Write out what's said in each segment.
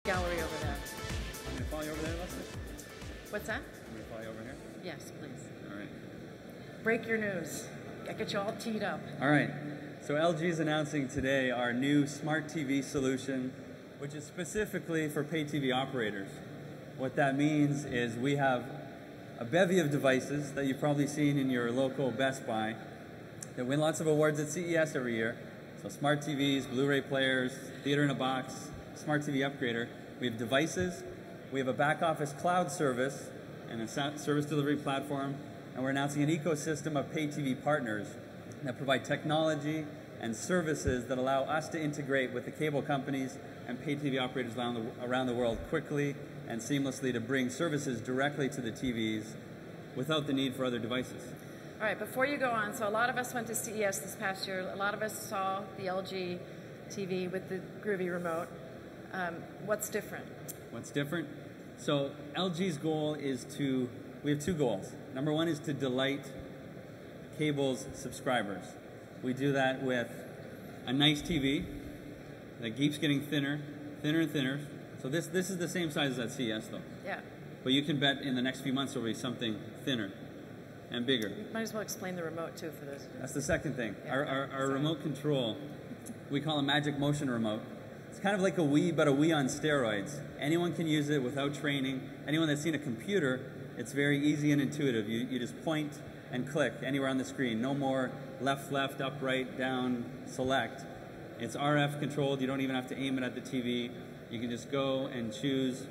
gallery over there. I'm going to follow you over there, Leslie? What's that? I'm going to follow you over here? Yes, please. All right. Break your news. I get you all teed up. All right. So LG is announcing today our new SmartTV Solution, which is specifically for pay TV operators. What that means is we have a bevy of devices that you've probably seen in your local Best Buy that win lots of awards at CES every year. So smart TVs, Blu-ray players, theater in a box, smart TV upgrader. We have devices, we have a back office cloud service and a service delivery platform, and we're announcing an ecosystem of pay TV partners that provide technology and services that allow us to integrate with the cable companies and pay TV operators around the world quickly and seamlessly to bring services directly to the TVs without the need for other devices. All right, before you go on, so a lot of us went to CES this past year. A lot of us saw the LG TV with the groovy remote. What's different? What's different? So LG's goal is we have two goals. Number one is to delight cable's subscribers. We do that with a nice TV that keeps getting thinner and thinner. So this is the same size as at CES though. Yeah. But you can bet in the next few months there will be something thinner and bigger. You might as well explain the remote too for those. That's the second thing. Yeah, our remote control, we call a Magic Motion remote. It's kind of like a Wii, but a Wii on steroids. Anyone can use it without training. Anyone that's seen a computer, it's very easy and intuitive. You just point and click anywhere on the screen. No more left, up, right, down, select. It's RF controlled. You don't even have to aim it at the TV. You can just go and choose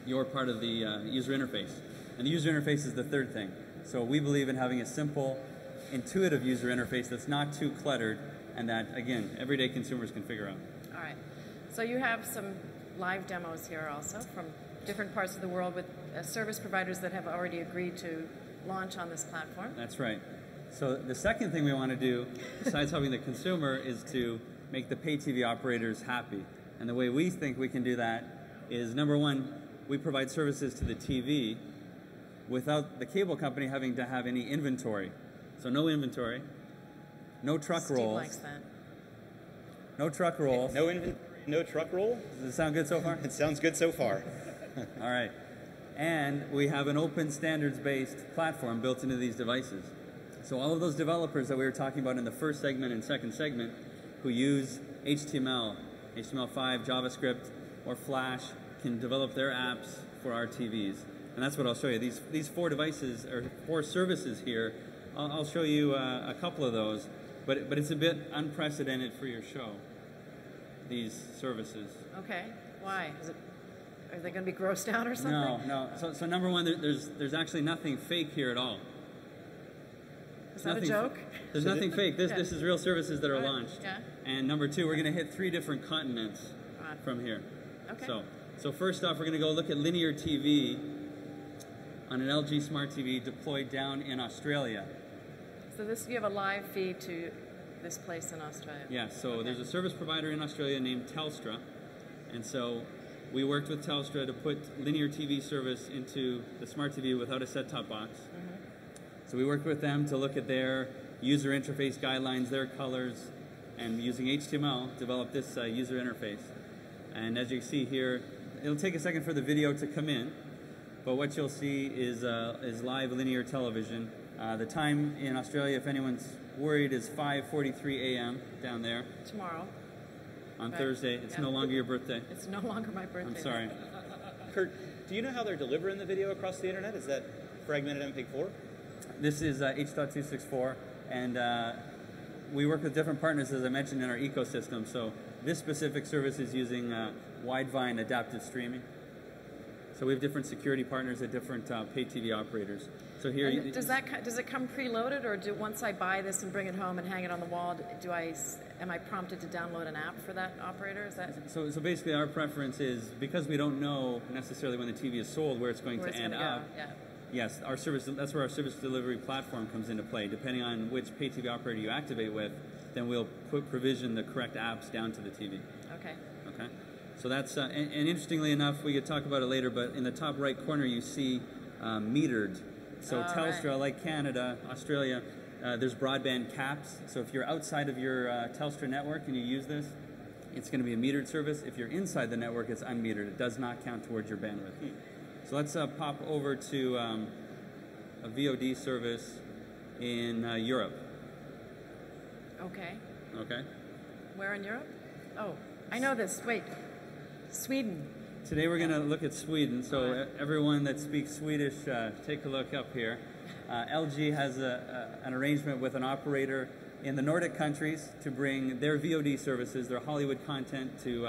your part of the user interface. And the user interface is the third thing. So we believe in having a simple, intuitive user interface that's not too cluttered and that, again, everyday consumers can figure out. All right. So you have some live demos here also from different parts of the world with service providers that have already agreed to launch on this platform. That's right. So the second thing we want to do, besides helping the consumer, is to make the pay TV operators happy. And the way we think we can do that is, number one, we provide services to the TV without the cable company having to have any inventory. So no inventory, no truck rolls. Steve likes that. No truck rolls. No truck roll? Does it sound good so far? It sounds good so far. All right. And we have an open standards-based platform built into these devices. So all of those developers that we were talking about in the first segment and second segment who use HTML, HTML5, JavaScript, or Flash can develop their apps for our TVs. And that's what I'll show you. These four devices, or four services here, I'll show you a couple of those, but it's a bit unprecedented for your show, these services. Okay. Why? Are they going to be grossed out or something? No. So number one, there's actually nothing fake here at all. Is that a joke? There's nothing fake. This is real services that are Right. launched. Yeah. And number two, we're going to hit 3 different continents from here. Okay. So first off, we're going to go look at linear TV on an LG Smart TV deployed down in Australia. So you have a live feed to this place in Australia. Yeah, so there's a service provider in Australia named Telstra. And so we worked with Telstra to put linear TV service into the Smart TV without a set-top box. Mm-hmm. So we worked with them to look at their user interface guidelines, their colors, and using HTML, develop this user interface. And as you see here, it'll take a second for the video to come in, but what you'll see is live linear television. The time in Australia, if anyone's worried, is 5:43 a.m. down there. Tomorrow. On Thursday. It's no longer your birthday. It's no longer my birthday. I'm sorry. Kurt, do you know how they're delivering the video across the internet? Is that fragmented MPEG-4? This is H.264, and we work with different partners, as I mentioned, in our ecosystem. So this specific service is using Widevine adaptive streaming. So we have different security partners at different pay TV operators. So here, does it come preloaded, or once I buy this and bring it home and hang it on the wall, am I prompted to download an app for that operator? Is that so basically our preference is, because we don't know necessarily when the TV is sold where it's going to end up. Yeah. Yes, that's where our service delivery platform comes into play. Depending on which pay TV operator you activate with, then we'll provision the correct apps down to the TV. Okay. Okay. So that's and interestingly enough, we could talk about it later, but in the top right corner you see metered. So Telstra, right. Like Canada, Australia, there's broadband caps. So if you're outside of your Telstra network and you use this, it's going to be a metered service. If you're inside the network, it's unmetered. It does not count towards your bandwidth. So let's pop over to a VOD service in Europe. Okay. Okay. Where in Europe? Oh, I know this. Wait. Sweden. Today we're going to look at Sweden. So everyone that speaks Swedish, take a look up here. LG has an arrangement with an operator in the Nordic countries to bring their VOD services, their Hollywood content, to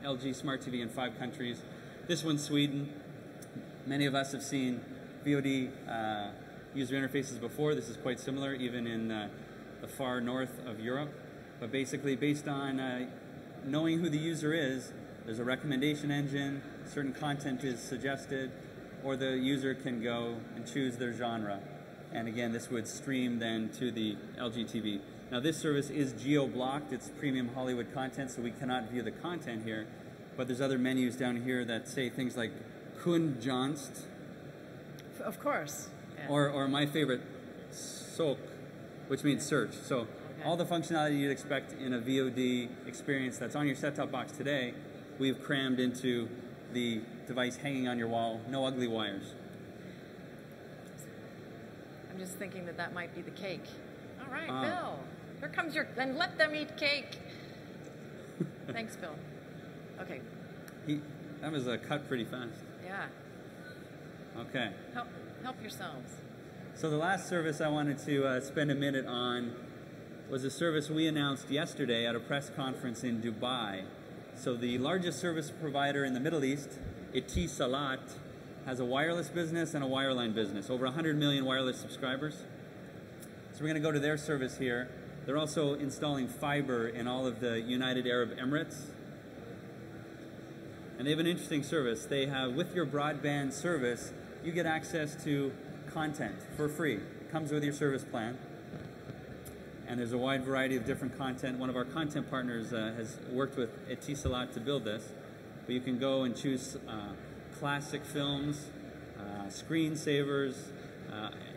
LG Smart TV in 5 countries. This one's Sweden. Many of us have seen VOD user interfaces before. This is quite similar, even in the far north of Europe. But basically, based on knowing who the user is, there's a recommendation engine, certain content is suggested, or the user can go and choose their genre. And again, this would stream then to the LG TV. Now this service is geo-blocked. It's premium Hollywood content, so we cannot view the content here. But there's other menus down here that say things like Kundtjänst. Of course. Yeah. Or my favorite, Sök, which means search. So all the functionality you'd expect in a VOD experience that's on your set-top box today, we've crammed into the device hanging on your wall. No ugly wires. I'm just thinking that might be the cake. All right, Bill. Here comes your... Then let them eat cake. Thanks, Bill. Okay. That was cut pretty fast. Yeah. Okay. Help yourselves. So the last service I wanted to spend a minute on was a service we announced yesterday at a press conference in Dubai. So the largest service provider in the Middle East, Etisalat, has a wireless business and a wireline business, over 100 million wireless subscribers. So we're going to go to their service here. They're also installing fiber in all of the United Arab Emirates. And they have an interesting service. They have, with your broadband service, you get access to content for free. It comes with your service plan. And there's a wide variety of different content. One of our content partners has worked with Etisalat to build this. But you can go and choose classic films, screensavers,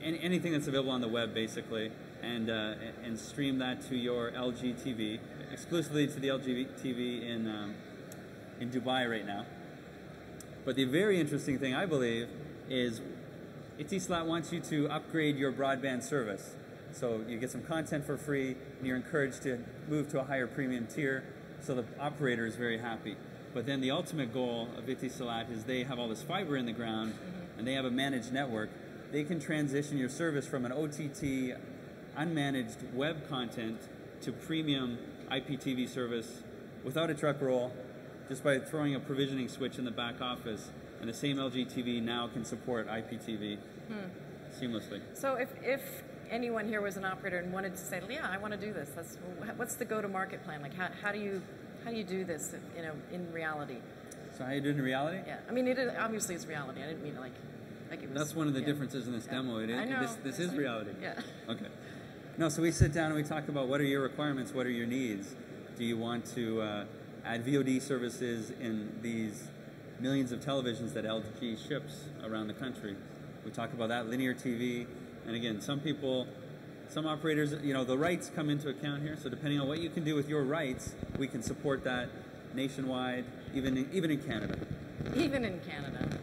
anything that's available on the web, basically, and stream that to your LG TV, exclusively to the LG TV in Dubai right now. But the very interesting thing, I believe, is Etisalat wants you to upgrade your broadband service. So you get some content for free, and you're encouraged to move to a higher premium tier, so the operator is very happy. But then the ultimate goal of Etisalat is they have all this fiber in the ground, and they have a managed network. They can transition your service from an OTT, unmanaged web content to premium IPTV service without a truck roll, just by throwing a provisioning switch in the back office. And the same LG TV now can support IPTV seamlessly. So if anyone here was an operator and wanted to say, yeah, I want to do this, what's the go-to-market plan? Like, how do you do this, in reality? So how you do it in reality? Yeah, I mean, obviously it's reality. I didn't mean like it was. That's one of the differences in this demo. I know. This is reality. Yeah. Okay. No, so we sit down and we talk about what are your requirements, what are your needs. Do you want to add VOD services in these millions of televisions that LG ships around the country? We talk about that, linear TV, and again, some operators, the rights come into account here. So depending on what you can do with your rights, we can support that nationwide, even in Canada. Even in Canada.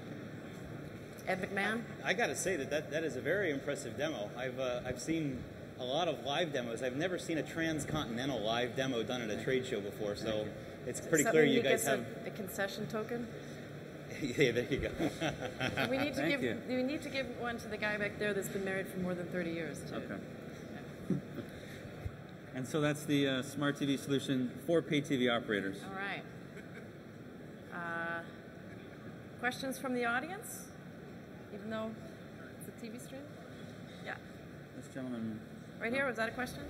Ed McMahon? I got to say that is a very impressive demo. I've seen a lot of live demos. I've never seen a transcontinental live demo done at a trade show before, so it's pretty clear you guys have a concession token. Yeah, there you go. We need to give one to the guy back there that's been married for more than 30 years too. Okay. Yeah. And so that's the Smart TV solution for pay TV operators. All right. Questions from the audience? Even though it's a TV stream? Yeah. This gentleman. Right here, was that a question?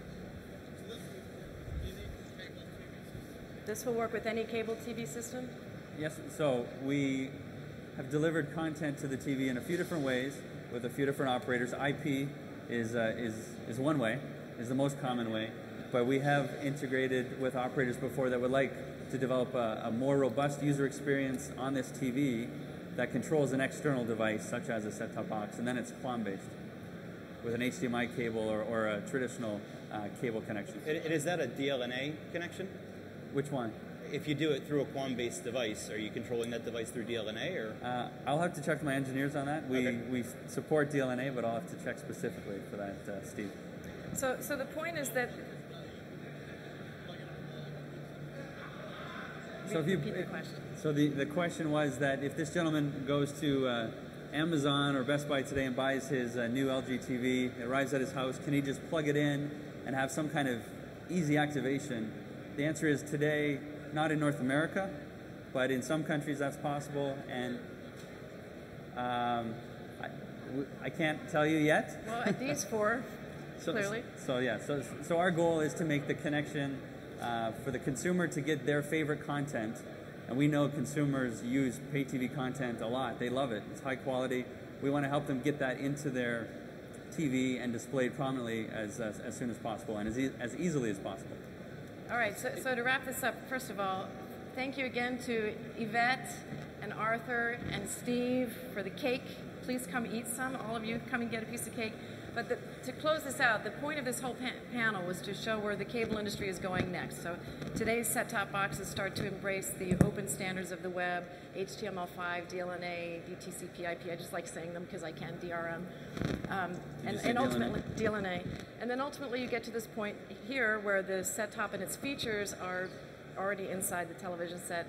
This will work with any cable TV system? Yes, so we have delivered content to the TV in a few different ways with a few different operators. IP is one way, is the most common way, but we have integrated with operators before that would like to develop a more robust user experience on this TV that controls an external device, such as a set-top box, and then it's QAM-based with an HDMI cable or a traditional cable connection. And is that a DLNA connection? Which one? if you do it through a QAM-based device, are you controlling that device through DLNA, or? I'll have to check with my engineers on that. Okay. We support DLNA, but I'll have to check specifically for that, Steve. So the point is that. So if you, repeat the question. So the question was that if this gentleman goes to Amazon or Best Buy today and buys his new LG TV, it arrives at his house, can he just plug it in and have some kind of easy activation? The answer is today, not in North America, but in some countries that's possible, and I can't tell you yet. Well, at these four, clearly. So our goal is to make the connection for the consumer to get their favorite content, and we know consumers use pay TV content a lot. They love it. It's high quality. We want to help them get that into their TV and displayed prominently as soon as possible and as easily as possible. All right, so to wrap this up, first of all, thank you again to Yvette and Arthur and Steve for the cake. Please come eat some. All of you come and get a piece of cake. But to close this out, the point of this whole panel was to show where the cable industry is going next. So today's set-top boxes start to embrace the open standards of the web, HTML5, DLNA, DTCP, IP. I just like saying them because I can, DRM. And ultimately, DLNA. And then ultimately you get to this point here where the set-top and its features are already inside the television set.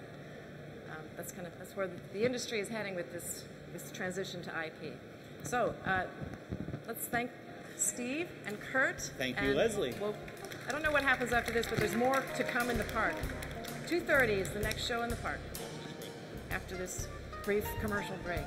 That's where the industry is heading with this transition to IP. So let's thank Steve and Kurt. Thank you, Leslie. Well, I don't know what happens after this, but there's more to come in the park. 2:30 is the next show in the park after this brief commercial break.